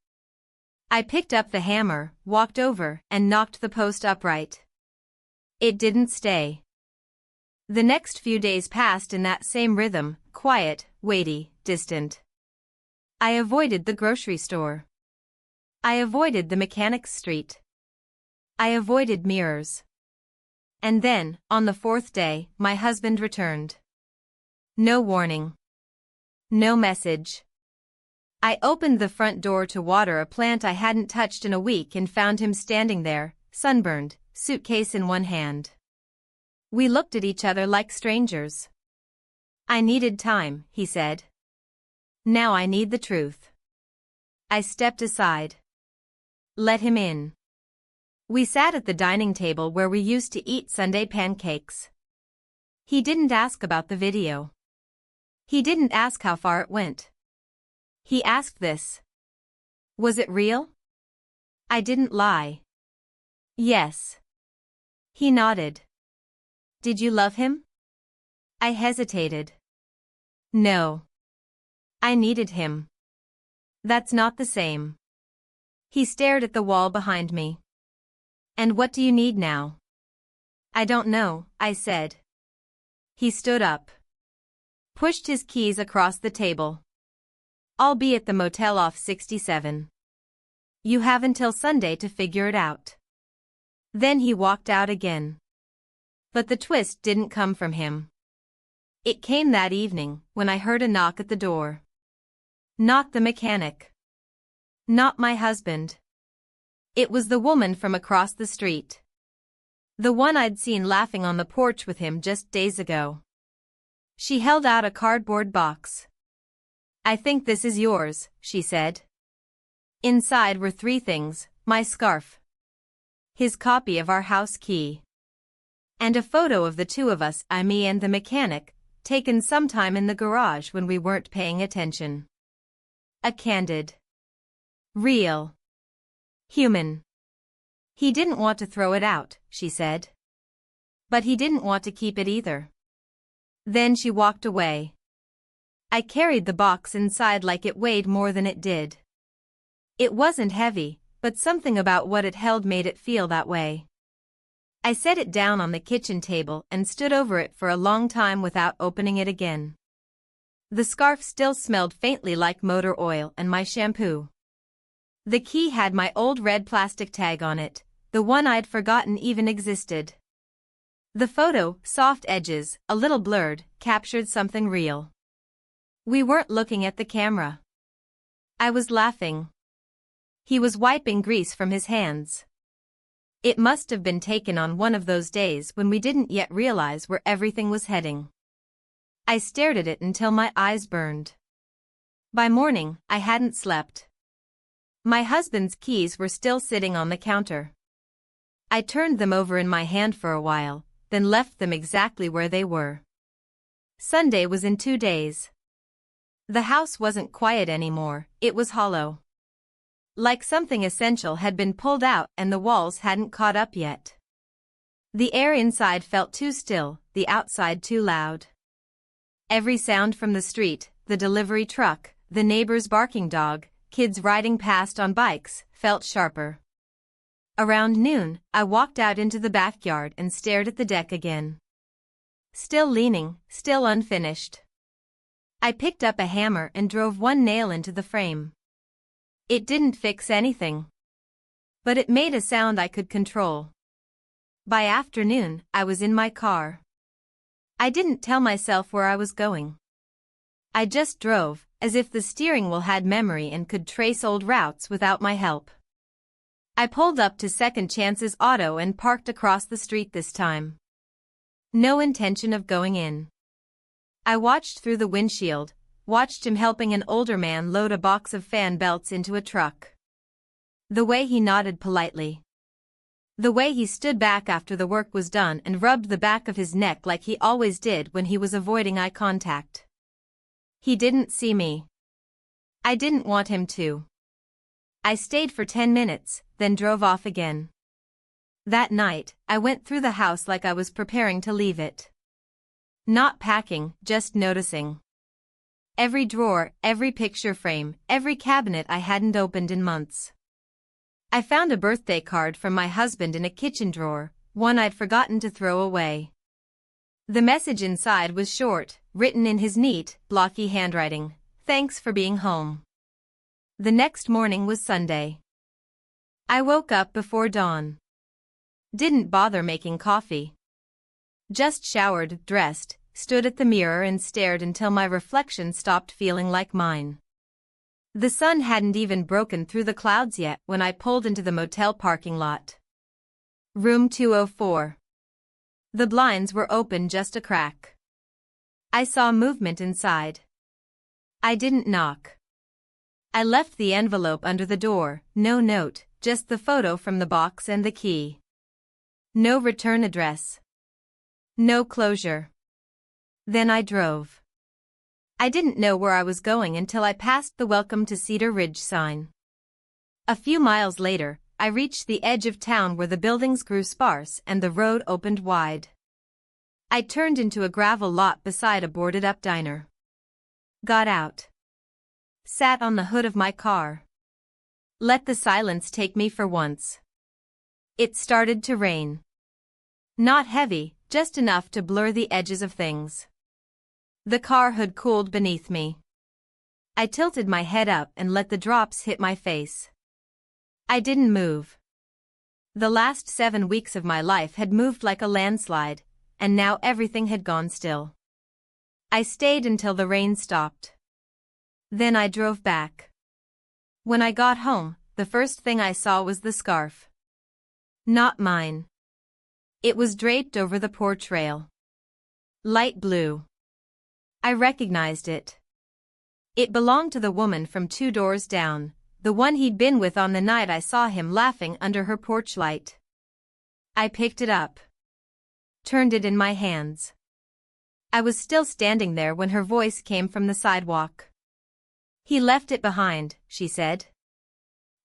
Speaker 1: I picked up the hammer, walked over, and knocked the post upright. It didn't stay. The next few days passed in that same rhythm, quiet, weighty, distant. I avoided the grocery store. I avoided the mechanic's street. I avoided mirrors. And then, on the fourth day, my husband returned. No warning. No message. I opened the front door to water a plant I hadn't touched in a week and found him standing there, sunburned, suitcase in one hand. We looked at each other like strangers. I needed time, he said. Now I need the truth. I stepped aside. Let him in. We sat at the dining table where we used to eat Sunday pancakes. He didn't ask about the video. He didn't ask how far it went. He asked this. Was it real? I didn't lie. Yes. He nodded. Did you love him? I hesitated. No. I needed him. That's not the same. He stared at the wall behind me. And what do you need now? I don't know, I said. He stood up. Pushed his keys across the table. I'll be at the motel off 67. You have until Sunday to figure it out. Then he walked out again. But the twist didn't come from him. It came that evening, when I heard a knock at the door. Not the mechanic. Not my husband. It was the woman from across the street. The one I'd seen laughing on the porch with him just days ago. She held out a cardboard box. I think this is yours, she said. Inside were 3 things, my scarf, his copy of our house key, and a photo of the two of us, me and the mechanic, taken sometime in the garage when we weren't paying attention. A candid, real, human. He didn't want to throw it out, she said. But he didn't want to keep it either. Then she walked away. I carried the box inside like it weighed more than it did. It wasn't heavy, but something about what it held made it feel that way. I set it down on the kitchen table and stood over it for a long time without opening it again. The scarf still smelled faintly like motor oil and my shampoo. The key had my old red plastic tag on it, the one I'd forgotten even existed. The photo, soft edges, a little blurred, captured something real. We weren't looking at the camera. I was laughing. He was wiping grease from his hands. It must have been taken on one of those days when we didn't yet realize where everything was heading. I stared at it until my eyes burned. By morning, I hadn't slept. My husband's keys were still sitting on the counter. I turned them over in my hand for a while, then left them exactly where they were. Sunday was in 2 days. The house wasn't quiet anymore, it was hollow. Like something essential had been pulled out and the walls hadn't caught up yet. The air inside felt too still, the outside too loud. Every sound from the street, the delivery truck, the neighbor's barking dog, kids riding past on bikes, felt sharper. Around noon, I walked out into the backyard and stared at the deck again. Still leaning, still unfinished. I picked up a hammer and drove 1 nail into the frame. It didn't fix anything. But it made a sound I could control. By afternoon, I was in my car. I didn't tell myself where I was going. I just drove, as if the steering wheel had memory and could trace old routes without my help. I pulled up to Second Chance's auto and parked across the street this time. No intention of going in. I watched through the windshield, watched him helping an older man load a box of fan belts into a truck. The way he nodded politely. The way he stood back after the work was done and rubbed the back of his neck like he always did when he was avoiding eye contact. He didn't see me. I didn't want him to. I stayed for 10 minutes, then drove off again. That night, I went through the house like I was preparing to leave it. Not packing, just noticing. Every drawer, every picture frame, every cabinet I hadn't opened in months. I found a birthday card from my husband in a kitchen drawer, one I'd forgotten to throw away. The message inside was short, written in his neat, blocky handwriting. Thanks for being home. The next morning was Sunday. I woke up before dawn. Didn't bother making coffee. Just showered, dressed, stood at the mirror and stared until my reflection stopped feeling like mine. The sun hadn't even broken through the clouds yet when I pulled into the motel parking lot. Room 204. The blinds were open just a crack. I saw movement inside. I didn't knock. I left the envelope under the door, no note, just the photo from the box and the key. No return address. No closure. Then I drove. I didn't know where I was going until I passed the Welcome to Cedar Ridge sign. A few miles later, I reached the edge of town where the buildings grew sparse and the road opened wide. I turned into a gravel lot beside a boarded-up diner. Got out. Sat on the hood of my car. Let the silence take me for once. It started to rain. Not heavy, just enough to blur the edges of things. The car hood cooled beneath me. I tilted my head up and let the drops hit my face. I didn't move. The last 7 weeks of my life had moved like a landslide, and now everything had gone still. I stayed until the rain stopped. Then I drove back. When I got home, the first thing I saw was the scarf. Not mine. It was draped over the porch rail. Light blue. I recognized it. It belonged to the woman from 2 doors down, the one he'd been with on the night I saw him laughing under her porch light. I picked it up. Turned it in my hands. I was still standing there when her voice came from the sidewalk. He left it behind, she said.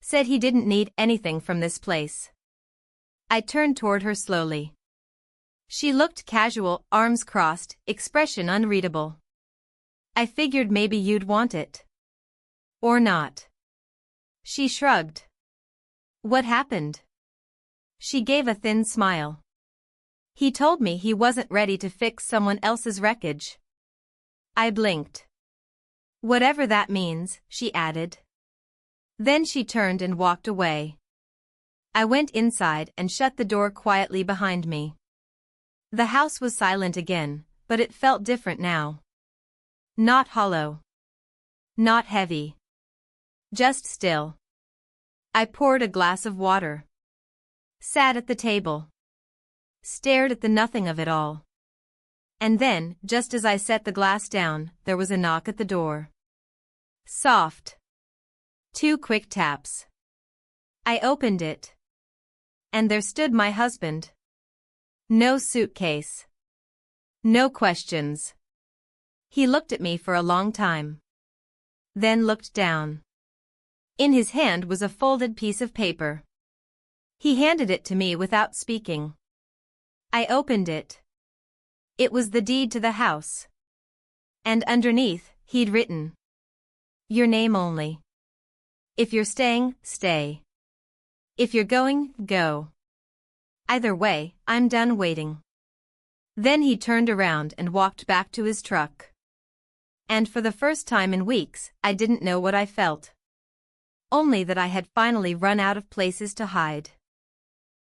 Speaker 1: Said he didn't need anything from this place. I turned toward her slowly. She looked casual, arms crossed, expression unreadable. I figured maybe you'd want it. Or not. She shrugged. What happened? She gave a thin smile. He told me he wasn't ready to fix someone else's wreckage. I blinked. Whatever that means, she added. Then she turned and walked away. I went inside and shut the door quietly behind me. The house was silent again, but it felt different now. Not hollow. Not heavy. Just still. I poured a glass of water. Sat at the table. Stared at the nothing of it all. And then, just as I set the glass down, there was a knock at the door. Soft. 2 quick taps. I opened it. And there stood my husband. No suitcase. No questions. He looked at me for a long time. Then looked down. In his hand was a folded piece of paper. He handed it to me without speaking. I opened it. It was the deed to the house. And underneath, he'd written, "Your name only. If you're staying, stay. If you're going, go. Either way, I'm done waiting." Then he turned around and walked back to his truck. And for the first time in weeks, I didn't know what I felt. Only that I had finally run out of places to hide.